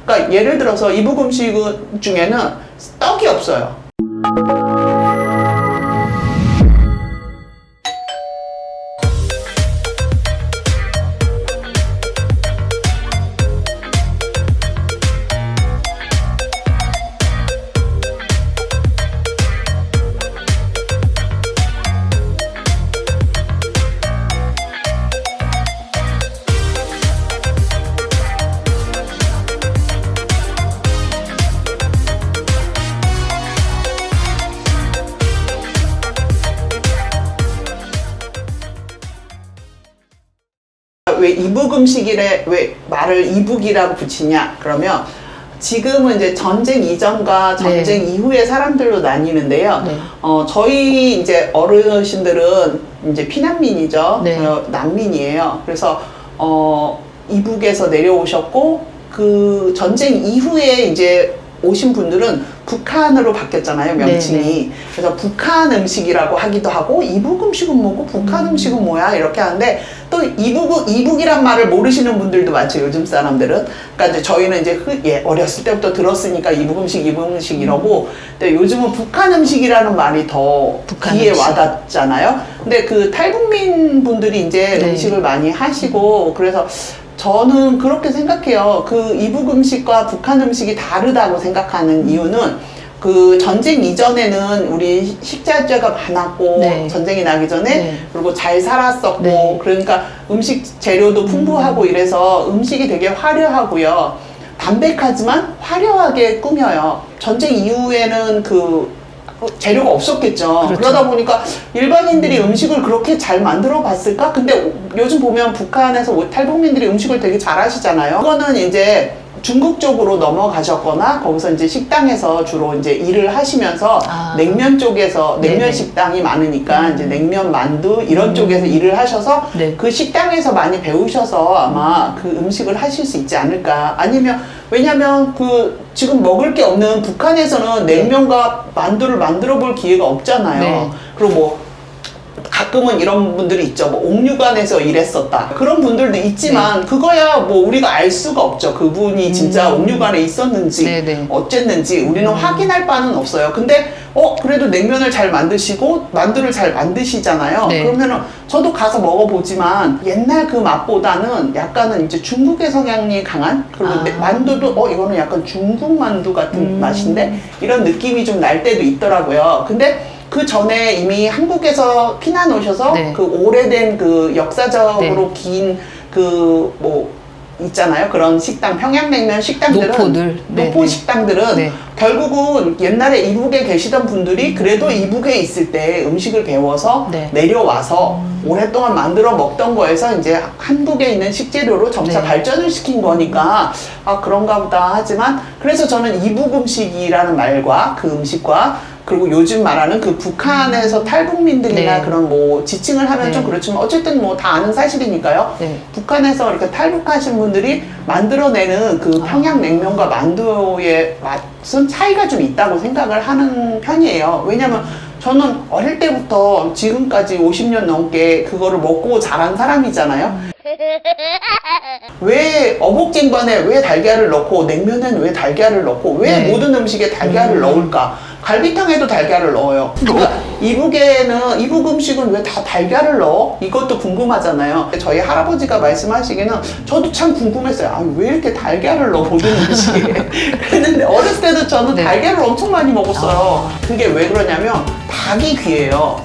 그러니까 예를 들어서 이북 음식 중에는 떡이 없어요. 왜 이북 음식이래 왜 말을 이북이라고 붙이냐 그러면 지금은 이제 전쟁 이전과 전쟁 이후의 사람들로 나뉘는데요. 저희 이제 어르신들은 이제 피난민이죠. 난민이에요. 그래서 이북에서 내려오셨고 그 전쟁 이후에 이제 오신 분들은 북한으로 바뀌었잖아요, 명칭이. 그래서 북한 음식이라고 하기도 하고, 이북 음식은 뭐고, 북한 음식은 뭐야, 이렇게 하는데, 또 이북이란 말을 모르시는 분들도 많죠, 요즘 사람들은. 그러니까 이제 저희는 이제 어렸을 때부터 들었으니까 이북 음식 이러고, 근데 요즘은 북한 음식이라는 말이 더 귀에 와닿잖아요. 근데 그 탈북민 분들이 이제 음식을 많이 하시고, 그래서 저는 그렇게 생각해요. 그 이북 음식과 북한 음식이 다르다고 생각하는 이유는 그 전쟁 이전에는 우리 식자재가 많았고 전쟁이 나기 전에 그리고 잘 살았었고 그러니까 음식 재료도 풍부하고 이래서 음식이 되게 화려하고요. 담백하지만 화려하게 꾸며요. 전쟁 이후에는 그 재료가 없었겠죠. 그러다 보니까 일반인들이 음식을 그렇게 잘 만들어 봤을까? 근데 요즘 보면 북한에서 탈북민들이 음식을 되게 잘 하시잖아요. 그거는 이제 중국 쪽으로 넘어가셨거나 거기서 이제 식당에서 주로 이제 일을 하시면서 냉면 쪽에서 냉면 식당이 많으니까 이제 냉면 만두 이런 쪽에서 일을 하셔서 그 식당에서 많이 배우셔서 아마 그 음식을 하실 수 있지 않을까. 아니면 왜냐면 그 지금 먹을 게 없는 북한에서는 냉면과 만두를 만들어 볼 기회가 없잖아요. 그리고 뭐 가끔은 이런 분들이 있죠. 뭐 옥류관에서 일했었다. 그런 분들도 있지만 그거야 뭐 우리가 알 수가 없죠. 그분이 진짜 옥류관에 있었는지 어쨌는지 우리는 확인할 바는 없어요. 근데 그래도 냉면을 잘 만드시고 만두를 잘 만드시잖아요. 그러면은 저도 가서 먹어보지만 옛날 그 맛보다는 약간은 이제 중국의 성향이 강한 그리고 만두도 이거는 약간 중국 만두 같은 맛인데 이런 느낌이 좀 날 때도 있더라고요. 근데 그 전에 이미 한국에서 피난 오셔서 그 오래된 그 역사적으로 긴 그 뭐 있잖아요. 그런 식당, 평양냉면 식당들은 노포 식당들은 결국은 옛날에 이북에 계시던 분들이 그래도 이북에 있을 때 음식을 배워서 내려와서 오랫동안 만들어 먹던 거에서 이제 한국에 있는 식재료로 점차 발전을 시킨 거니까 그런가 보다 하지만 그래서 저는 이북 음식이라는 말과 그 음식과 그리고 요즘 말하는 그 북한에서 탈북민들이나 그런 뭐 지칭을 하면 좀 그렇지만 어쨌든 뭐 다 아는 사실이니까요. 북한에서 이렇게 탈북하신 분들이 만들어내는 그 평양냉면과 만두의 맛은 차이가 좀 있다고 생각을 하는 편이에요. 왜냐면 저는 어릴 때부터 지금까지 50년 넘게 그거를 먹고 자란 사람이잖아요. 왜 어복쟁반에 왜 달걀을 넣고 냉면엔 왜 달걀을 넣고 왜 모든 음식에 달걀을 넣을까? 갈비탕에도 달걀을 넣어요. 그러니까 이북 음식은 왜 다 달걀을 넣어? 이것도 궁금하잖아요. 저희 할아버지가 말씀하시기는 저도 참 궁금했어요. 왜 이렇게 달걀을 넣어 모든 음식에? 그랬는데 어렸을 때도 저는 달걀을 엄청 많이 먹었어요. 그게 왜 그러냐면 닭이 귀해요.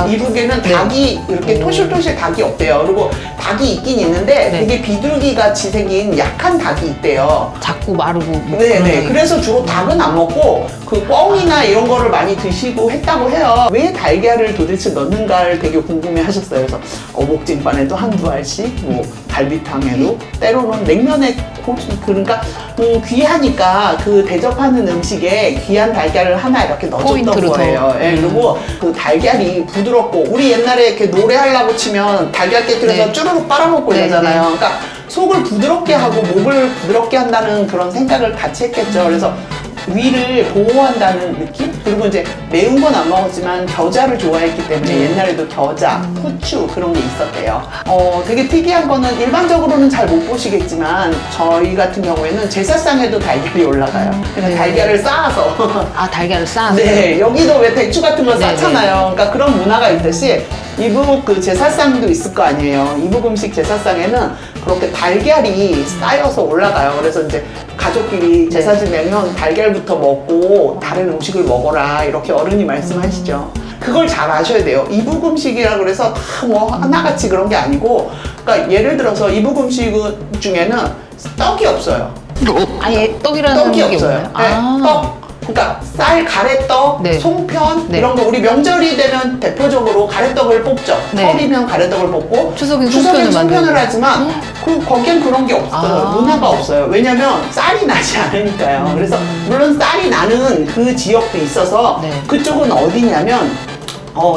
이북에는 닭이 이렇게 토실토실 닭이 없대요. 그리고 닭이 있긴 있는데 되게 비둘기 같이 생긴 약한 닭이 있대요. 작고 마르고 뭐 그래서 주로 닭은 안 먹고 그 꿩이나 이런 거를 많이 드시고 했다고 해요. 왜 달걀을 도대체 넣는가를 되게 궁금해 하셨어요. 그래서 어복쟁반에도 한두 알씩 뭐 갈비탕에도 때로는 냉면에 그러니까 귀하니까 그 대접하는 음식에 귀한 달걀을 하나 이렇게 넣어줬던 거예요. 그리고 그 달걀이 부드럽고 우리 옛날에 이렇게 노래하려고 치면 달걀 깨뜨려서 쭈루룩 빨아먹고 이러잖아요. 그러니까 속을 부드럽게 하고 목을 부드럽게 한다는 그런 생각을 같이 했겠죠. 그래서 위를 보호한다는 느낌? 그리고 이제 매운 건 안 먹었지만 겨자를 좋아했기 때문에 옛날에도 겨자, 후추 그런 게 있었대요. 되게 특이한 거는 일반적으로는 잘 못 보시겠지만 저희 같은 경우에는 제사상에도 달걀이 올라가요. 그래서 달걀을 쌓아서 아, 달걀을 쌓아서? 네, 여기도 왜 배추 같은 거 쌓잖아요. 그러니까 그런 문화가 있듯이 이북 그 제사상도 있을 거 아니에요. 이북 음식 제사상에는 그렇게 달걀이 쌓여서 올라가요. 그래서 이제 가족끼리 제사 지내면 달걀부터 먹고 다른 음식을 먹어라 이렇게 어른이 말씀하시죠. 그걸 잘 아셔야 돼요. 이북 음식이라 그래서 다 뭐 하나같이 그런 게 아니고, 그러니까 예를 들어서 이북 음식 중에는 떡이 없어요. 아예 떡이라는 떡이 게 없어요. 없나요? 네, 아. 떡. 그러니까 쌀, 가래떡, 네. 송편 네. 이런 거 우리 명절이 되면 대표적으로 가래떡을 뽑죠. 네. 설이면 가래떡을 뽑고 추석엔 송편을 만들고. 하지만 거기엔 그런 게 없어요. 문화가 없어요. 왜냐면 쌀이 나지 않으니까요. 그래서 물론 쌀이 나는 그 지역도 있어서 네. 그쪽은 어디냐면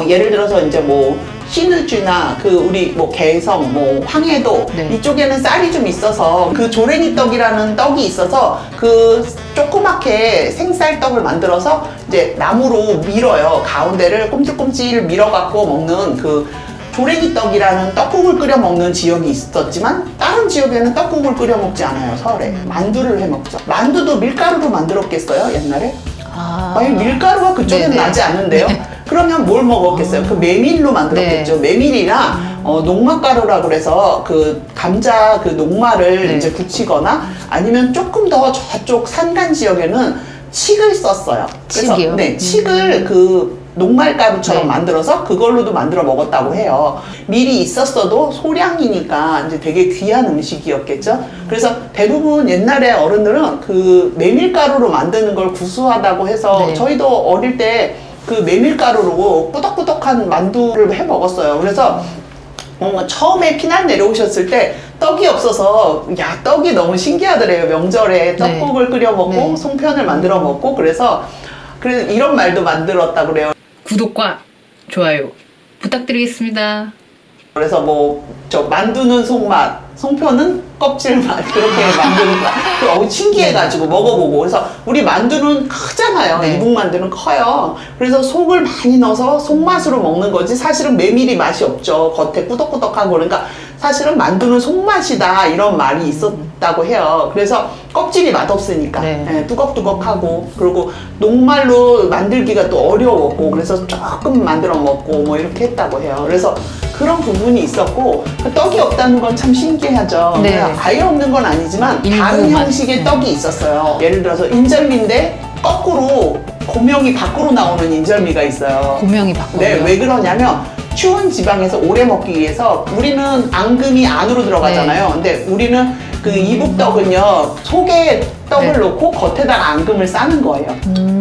예를 들어서 이제 뭐 신의주나 그 우리 뭐 개성, 뭐 황해도 네. 이쪽에는 쌀이 좀 있어서 그 조랭이 떡이라는 떡이 있어서 그 조그맣게 생쌀떡을 만들어서 이제 나무로 밀어요. 가운데를 꼼질꼼질 밀어갖고 먹는 그 조랭이 떡이라는 떡국을 끓여 먹는 지역이 있었지만 다른 지역에는 떡국을 끓여 먹지 않아요. 서울에 만두를 해 먹죠. 만두도 밀가루로 만들었겠어요 옛날에? 아니 밀가루가 그쪽에는 네네. 나지 않는데요. 네. 그러면 뭘 먹었겠어요? 그 메밀로 만들었겠죠. 메밀이랑 녹말가루라 그래서 그 감자 그 녹말을 네. 이제 굳히거나 아니면 조금 더 저쪽 산간 지역에는 칡을 썼어요. 그래서 칡이요? 네, 칡을 그 녹말가루처럼 네. 만들어서 그걸로도 만들어 먹었다고 해요. 밀이 있었어도 소량이니까 이제 되게 귀한 음식이었겠죠. 그래서 대부분 옛날에 어른들은 그 메밀가루로 만드는 걸 구수하다고 해서 네. 저희도 어릴 때 그 메밀가루로 꾸덕꾸덕한 만두를 해 먹었어요. 그래서 처음에 피난 내려오셨을 때 떡이 없어서 야 떡이 너무 신기하더래요. 명절에 떡국을 끓여 먹고 네. 송편을 만들어 먹고 그래서 이런 말도 만들었다 그래요. 구독과 좋아요 부탁드리겠습니다. 그래서 뭐 저 만두는 속맛, 송편은 껍질맛 그렇게 만드는 거야. 신기해가지고 먹어보고 그래서 우리 만두는 크잖아요. 네. 이북 만두는 커요. 그래서 속을 많이 넣어서 속맛으로 먹는 거지 사실은 메밀이 맛이 없죠. 겉에 꾸덕꾸덕한 거 그러니까 사실은 만두는 속맛이다 이런 말이 있었다고 해요. 그래서 껍질이 맛없으니까 네. 예, 뚜걱뚜걱하고 그리고 녹말로 만들기가 또 어려웠고 그래서 조금 만들어 먹고 뭐 이렇게 했다고 해요. 그래서 그런 부분이 있었고 떡이 없다는 건 참 신기하죠. 네. 그냥 아예 없는 건 아니지만 다른 일부만. 형식의 떡이 있었어요. 예를 들어서 인절미인데 거꾸로 고명이 밖으로 나오는 인절미가 있어요. 고명이 바꿔요. 네, 왜 그러냐면 추운 지방에서 오래 먹기 위해서 우리는 앙금이 안으로 들어가잖아요. 네. 근데 우리는 그 이북떡은요 속에 떡을 네. 놓고 겉에다가 앙금을 싸는 거예요.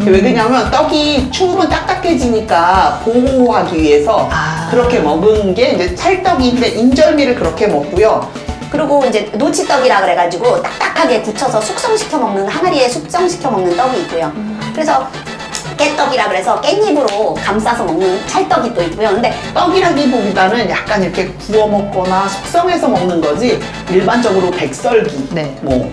왜 그러냐면 떡이 추우면 딱딱해지니까 보호하기 위해서 그렇게 먹은 게 이제 찰떡인데 인절미를 그렇게 먹고요. 그리고 이제 노치떡이라 그래가지고 딱딱하게 굳혀서 숙성시켜 먹는 항아리에 숙성시켜 먹는 떡이 있고요. 그래서 깨떡이라 그래서 깻잎으로 감싸서 먹는 찰떡이 또 있고요. 근데 떡이라기보다는 약간 이렇게 구워 먹거나 숙성해서 먹는 거지 일반적으로 백설기 네. 뭐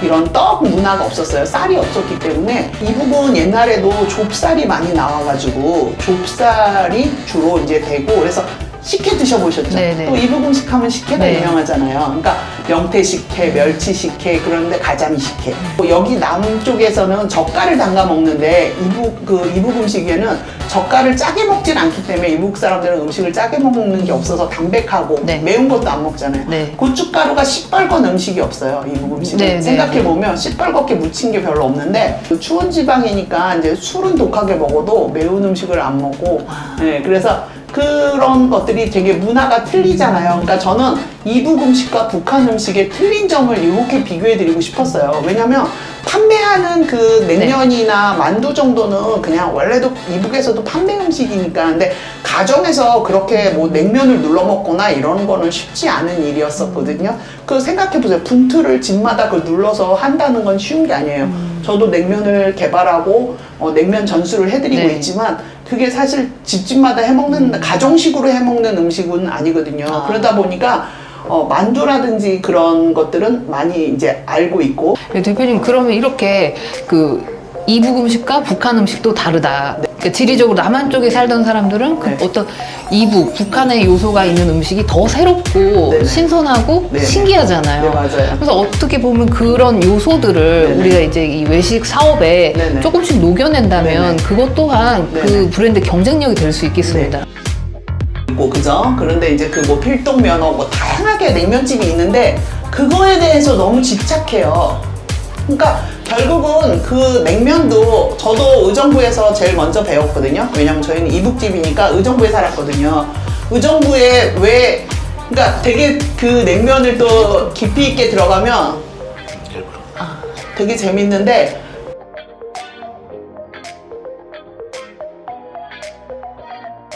이런 떡 문화가 없었어요. 쌀이 없었기 때문에 이북은 옛날에도 좁쌀이 많이 나와가지고 좁쌀이 주로 이제 되고 그래서 식혜 드셔보셨죠? 네네. 또 이북 음식 하면 식혜가 네. 유명하잖아요. 그러니까 명태 식혜, 멸치 식혜 그런데 가자미 식혜. 여기 남쪽에서는 젓갈을 담가 먹는데 이북 음식에는 젓갈을 짜게 먹진 않기 때문에 이북 사람들은 음식을 짜게 먹는 게 없어서 담백하고 네. 매운 것도 안 먹잖아요. 네. 고춧가루가 시뻘건 음식이 없어요. 이북 음식은. 네, 생각해 보면 시뻘겋게 묻힌 게 별로 없는데 추운 지방이니까 이제 술은 독하게 먹어도 매운 음식을 안 먹고 네, 그래서 그런 것들이 되게 문화가 틀리잖아요. 그러니까 저는 이북 음식과 북한 음식의 틀린 점을 이렇게 비교해드리고 싶었어요. 왜냐면 판매하는 그 냉면이나 만두 정도는 그냥 원래도 이북에서도 판매 음식이니까 근데 가정에서 그렇게 뭐 냉면을 눌러 먹거나 이런 거는 쉽지 않은 일이었었거든요. 그 생각해보세요. 분투를 집마다 그 눌러서 한다는 건 쉬운 게 아니에요. 저도 냉면을 개발하고 냉면 전수를 해드리고 네. 있지만 그게 사실 집집마다 해먹는 가정식으로 해먹는 음식은 아니거든요. 그러다 보니까 만두라든지 그런 것들은 많이 이제 알고 있고. 네, 대표님 그러면 이렇게 그 이북 음식과 북한 음식도 다르다. 그러니까 지리적으로 남한 쪽에 살던 사람들은 그 네. 어떤 이북, 북한의 요소가 있는 음식이 더 새롭고 네네. 신선하고 네네. 신기하잖아요. 네, 맞아요. 그래서 어떻게 보면 그런 요소들을 네네. 우리가 이제 이 외식 사업에 네네. 조금씩 녹여낸다면 네네. 그것 또한 그 네네. 브랜드 경쟁력이 될 수 있겠습니다. 있고 그죠? 그런데 이제 그 뭐 필동면허 뭐 다양하게 냉면집이 있는데 그거에 대해서 너무 집착해요. 그러니까 결국은 그 냉면도 저도 의정부에서 제일 먼저 배웠거든요. 왜냐면 저희는 이북집이니까 의정부에 살았거든요. 의정부에 왜 그러니까 되게 그 냉면을 또 깊이 있게 들어가면 되게 재밌는데